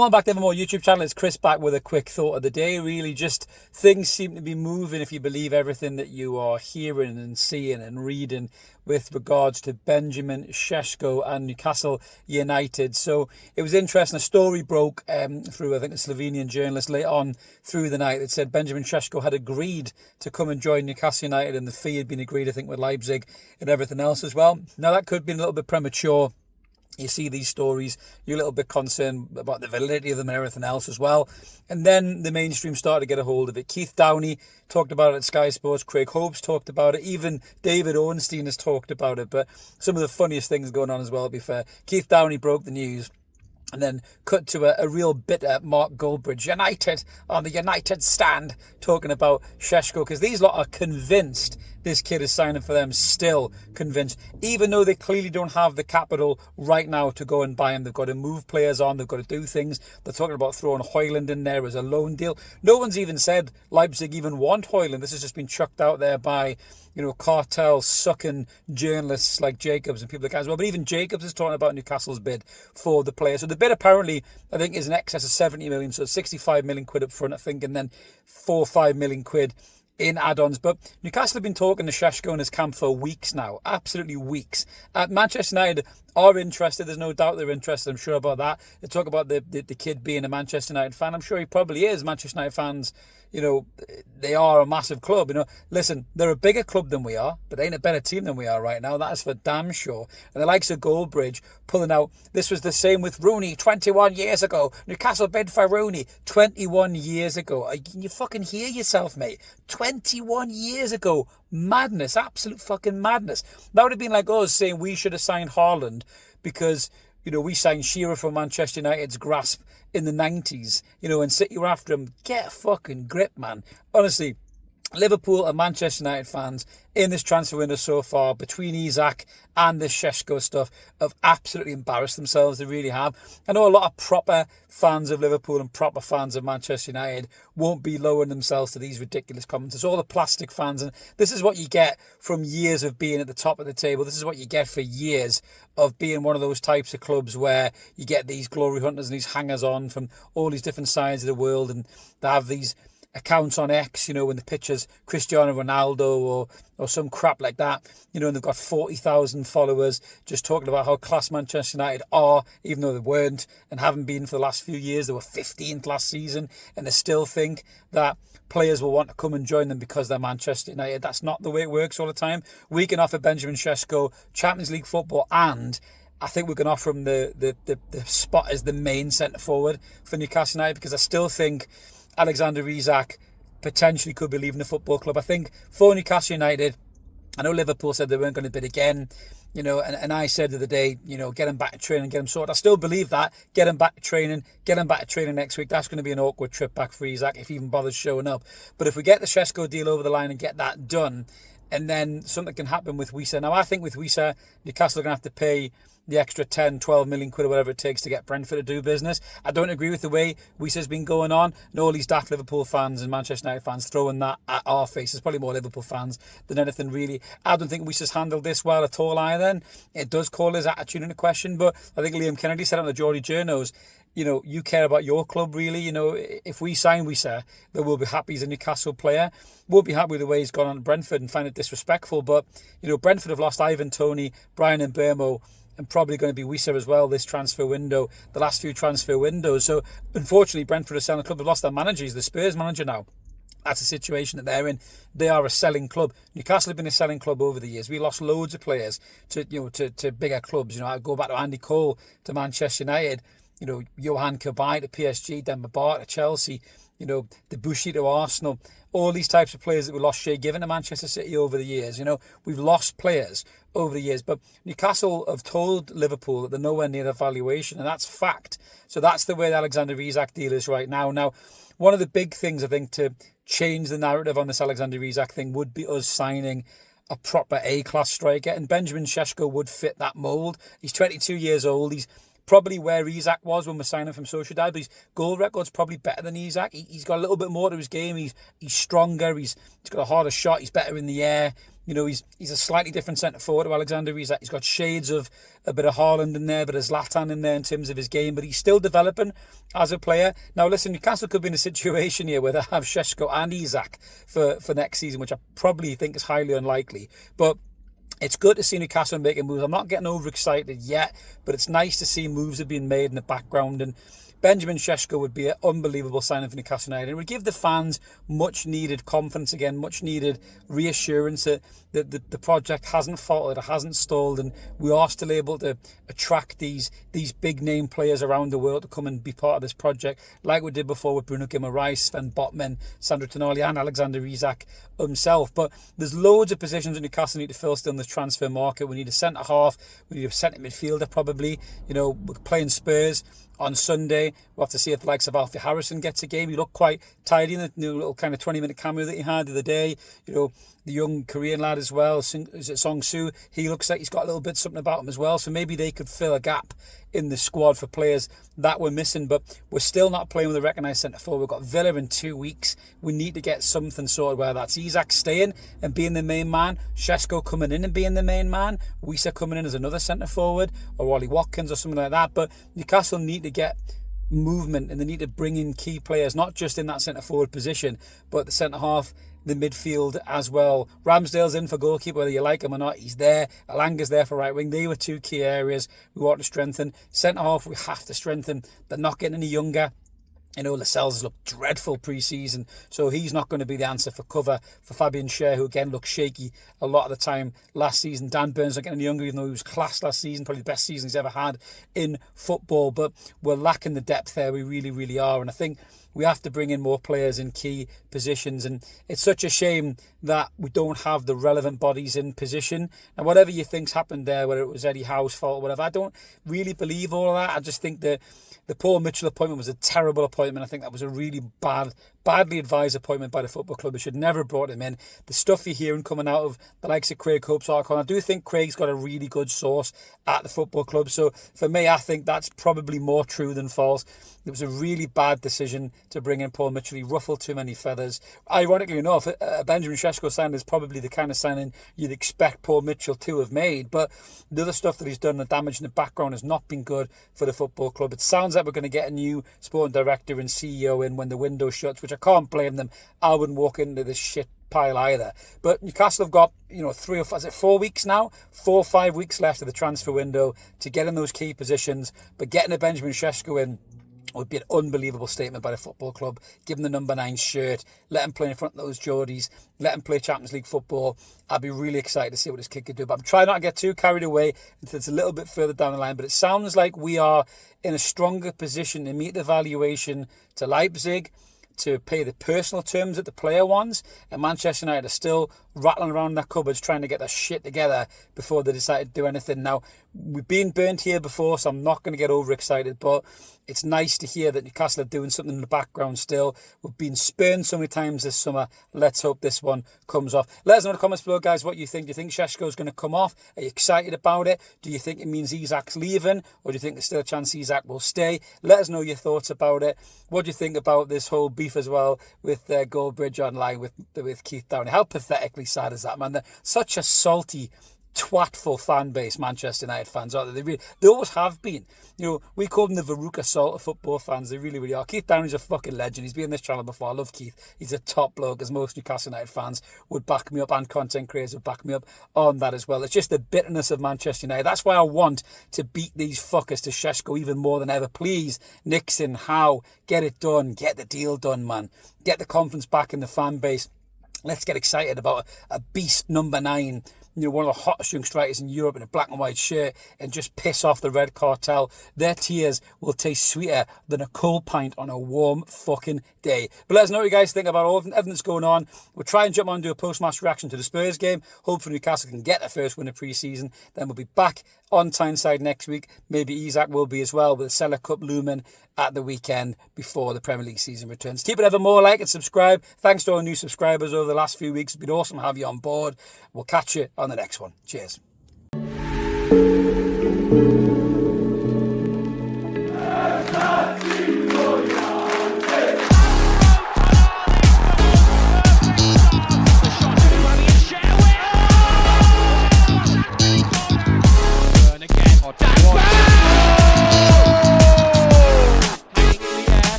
Welcome back to Evermore YouTube channel. It's Chris back with a quick thought of the day. Really, just things seem to be moving if you believe everything that you are hearing and seeing and reading with regards to Benjamin Sesko and Newcastle United. So it was interesting. A story broke through, I think, a Slovenian journalist late on through the night that said Benjamin Sesko had agreed to come and join Newcastle United, and the fee had been agreed, I think, with Leipzig and everything else as well. Now, that could have been a little bit premature. You see these stories, you're a little bit concerned about the validity of them and everything else as well. And then the mainstream started to get a hold of it. Keith Downey talked about it at Sky Sports. Craig Hope's talked about it. Even David Ornstein has talked about it. But some of the funniest things going on as well, to be fair. Keith Downey broke the news. And then cut to a real bitter Mark Goldbridge, United on the United stand, talking about Sesko, because these lot are convinced this kid is signing for them, still convinced, even though they clearly don't have the capital right now to go and buy him. They've got to move players on, they've got to do things. They're talking about throwing Højlund in there as a loan deal. No one's even said Leipzig even want Højlund. This has just been chucked out there by, you know, cartel sucking journalists like Jacobs and people like that as well. But even Jacobs is talking about Newcastle's bid for the player. So the bid apparently, I think, is in excess of 70 million. So 65 million quid up front, I think, and then 4 or 5 million quid in add-ons. But Newcastle have been talking to Sesko and his camp for weeks now. Absolutely weeks. Manchester United are interested. There's no doubt they're interested. I'm sure about that. They talk about the kid being a Manchester United fan. I'm sure he probably is. Manchester United fans, you know, they are a massive club. You know, listen, they're a bigger club than we are, but they ain't a better team than we are right now. That is for damn sure. And the likes of Goldbridge pulling out, this was the same with Rooney 21 years ago. Newcastle bid for Rooney 21 years ago. Can you fucking hear yourself, mate? 21 years ago. Madness. Absolute fucking madness. That would have been like us saying we should have signed Haaland because, you know, we signed Shearer from Manchester United's grasp in the 90s, you know, and City were after him. Get a fucking grip, man. Honestly, Liverpool and Manchester United fans in this transfer window so far, between Isak and this Sesko stuff, have absolutely embarrassed themselves. They really have. I know a lot of proper fans of Liverpool and proper fans of Manchester United won't be lowering themselves to these ridiculous comments. It's all the plastic fans, and this is what you get from years of being at the top of the table. This is what you get for years of being one of those types of clubs where you get these glory hunters and these hangers-on from all these different sides of the world, and they have these accounts on X, you know, when the pictures Cristiano Ronaldo or some crap like that, you know, and they've got 40,000 followers just talking about how class Manchester United are, even though they weren't and haven't been for the last few years. They were 15th last season, and they still think that players will want to come and join them because they're Manchester United. That's not the way it works all the time. We can offer Benjamin Sesko Champions League football, and I think we can offer him the spot as the main centre forward for Newcastle United, because I still think Alexander Isak potentially could be leaving the football club. I think for Newcastle United, I know Liverpool said they weren't going to bid again, you know, and I said the other day, you know, get him back to training, get him sorted. I still believe that. Get him back to training next week. That's going to be an awkward trip back for Isak if he even bothers showing up. But if we get the Sesko deal over the line and get that done, and then something can happen with Wissa. Now, I think with Wissa, Newcastle are going to have to pay the extra 10, 12 million quid or whatever it takes to get Brentford to do business. I don't agree with the way Wissa's been going on. And all these daft Liverpool fans and Manchester United fans throwing that at our faces. Probably more Liverpool fans than anything really. I don't think Wissa's handled this well at all either. It does call his attitude into question, but I think Liam Kennedy said on the Geordie Journos, you know, you care about your club, really. You know, if we sign Wissa, then we'll be happy he's a Newcastle player. We'll be happy with the way he's gone on at Brentford and find it disrespectful. But, you know, Brentford have lost Ivan Toney, Brian and Burmo, and probably going to be Wissa as well this transfer window, the last few transfer windows. So, unfortunately, Brentford are selling the club. They've lost their manager. He's the Spurs manager now. That's the situation that they're in. They are a selling club. Newcastle have been a selling club over the years. We lost loads of players to, you know, to bigger clubs. You know, I go back to Andy Cole to Manchester United. You know, Johan Cabaye to PSG, Demba Ba to Chelsea, you know, Debussy to Arsenal. All these types of players that we lost, Shea Given to Manchester City over the years. You know, we've lost players over the years. But Newcastle have told Liverpool that they're nowhere near their valuation, and that's fact. So that's the way the Alexander Isak deal is right now. Now, one of the big things, I think, to change the narrative on this Alexander Isak thing would be us signing a proper A-class striker, and Benjamin Sesko would fit that mould. He's 22 years old. He's probably where Isak was when we're signing from Sociedad, but his goal record's probably better than Isak. He's got a little bit more to his game. He's stronger. He's got a harder shot. He's better in the air. You know, he's a slightly different centre forward to Alexander Isak. He's got shades of a bit of Haaland in there, a bit of Zlatan in there in terms of his game, but he's still developing as a player. Now, listen, Newcastle could be in a situation here where they have Sesko and Isak for next season, which I probably think is highly unlikely. But it's good to see Newcastle making moves. I'm not getting overexcited yet, but it's nice to see moves are being made in the background. And Benjamin Sesko would be an unbelievable signing for Newcastle United. It would give the fans much needed confidence again, much needed reassurance that the project hasn't faltered, it hasn't stalled, and we are still able to attract these big name players around the world to come and be part of this project, like we did before with Bruno Guimaraes, Sven Botman, Sandro Tonali, and Alexander Isak himself. But there's loads of positions that Newcastle need to fill still in the transfer market. We need a centre half, we need a centre midfielder probably. You know, we're playing Spurs on Sunday. We'll have to see if the likes of Alfie Harrison gets a game. He looked quite tidy in the new little kind of 20-minute cameo that he had the other day. You know, the young Korean lad as well, is it Song Soo? He looks like he's got a little bit something about him as well. So maybe they could fill a gap in the squad for players that we're missing. But we're still not playing with a recognised centre forward. We've got Villa in 2 weeks. We need to get something sorted, whether that's Isak staying and being the main man, Sesko coming in and being the main man, Wisa coming in as another centre forward, or Wally Watkins or something like that. But Newcastle need to get movement, and they need to bring in key players, not just in that centre forward position, but the centre half, the midfield as well. Ramsdale's in for goalkeeper, whether you like him or not. He's there. Alanga's there for right wing. They were two key areas we want to strengthen. Centre half we have to strengthen. They're not getting any younger. You know, Lascelles looked dreadful pre-season, so he's not going to be the answer for cover for Fabian Schär, who again looked shaky a lot of the time last season. Dan Burns not getting any younger, even though he was class last season, probably the best season he's ever had in football. But we're lacking the depth there, we really, really are. And I think we have to bring in more players in key positions, and it's such a shame that we don't have the relevant bodies in position. And whatever you think's happened there, whether it was Eddie Howe's fault or whatever, I don't really believe all of that. I just think that the Paul Mitchell appointment was a terrible appointment. I think that was a really badly advised appointment by the football club. They should never have brought him in. The stuff you're hearing coming out of the likes of Craig Hope's article, I do think Craig's got a really good source at the football club. So for me, I think that's probably more true than false. It was a really bad decision to bring in Paul Mitchell. He ruffled too many feathers. Ironically enough, Benjamin Sesko signing is probably the kind of signing you'd expect Paul Mitchell to have made. But the other stuff that he's done, the damage in the background, has not been good for the football club. It sounds like we're going to get a new sporting director and CEO in when the window shuts, which I can't blame them. I wouldn't walk into this shit pile either. But Newcastle have got, 4 weeks now? 4 or 5 weeks left of the transfer window to get in those key positions. But getting a Benjamin Sesko in would be an unbelievable statement by the football club. Give him the number 9 shirt, let him play in front of those Geordies, let him play Champions League football. I'd be really excited to see what this kid could do. But I'm trying not to get too carried away until it's a little bit further down the line. But it sounds like we are in a stronger position to meet the valuation to Leipzig, to pay the personal terms that the player wants, and Manchester United are still rattling around their cupboards trying to get their shit together before they decide to do anything. Now, we've been burnt here before, so I'm not going to get overexcited, but it's nice to hear that Newcastle are doing something in the background still. We've been spurned so many times this summer. Let's hope this one comes off. Let us know in the comments below, guys, what you think. Do you think Sesko's going to come off? Are you excited about it? Do you think it means Isak's leaving? Or do you think there's still a chance Isak will stay? Let us know your thoughts about it. What do you think about this whole beef as well with Goldbridge online with Keith Downey? How pathetically sad is that, man? They're such a salty, twatful fan base, Manchester United fans, aren't they? They always have been. We call them the Veruca Salt of football fans. They really, really are. Keith Downey's a fucking legend. He's been on this channel before. I love Keith. He's a top bloke, as most Newcastle United fans would back me up, and content creators would back me up on that as well. It's just the bitterness of Manchester United. That's why I want to beat these fuckers to Sesko even more than ever. Please, Nixon, Howe, get it done. Get the deal done, man. Get the confidence back in the fan base. Let's get excited about a beast number 9, one of the hottest young strikers in Europe in a black and white shirt, and just piss off the red cartel. Their tears will taste sweeter than a cold pint on a warm fucking day. But let us know what you guys think about everything that's going on. We'll try and jump on and do a post-match reaction to the Spurs game. Hopefully Newcastle can get their first win of pre-season. Then we'll be back on Tyneside next week. Maybe Isak will be as well, with the Cellar Cup looming at the weekend before the Premier League season returns. Keep it ever more, like and subscribe. Thanks to our new subscribers over the last few weeks. It's been awesome to have you on board. We'll catch you on the next one. Cheers.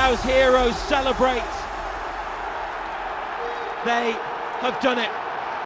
those heroes celebrate. They have done it.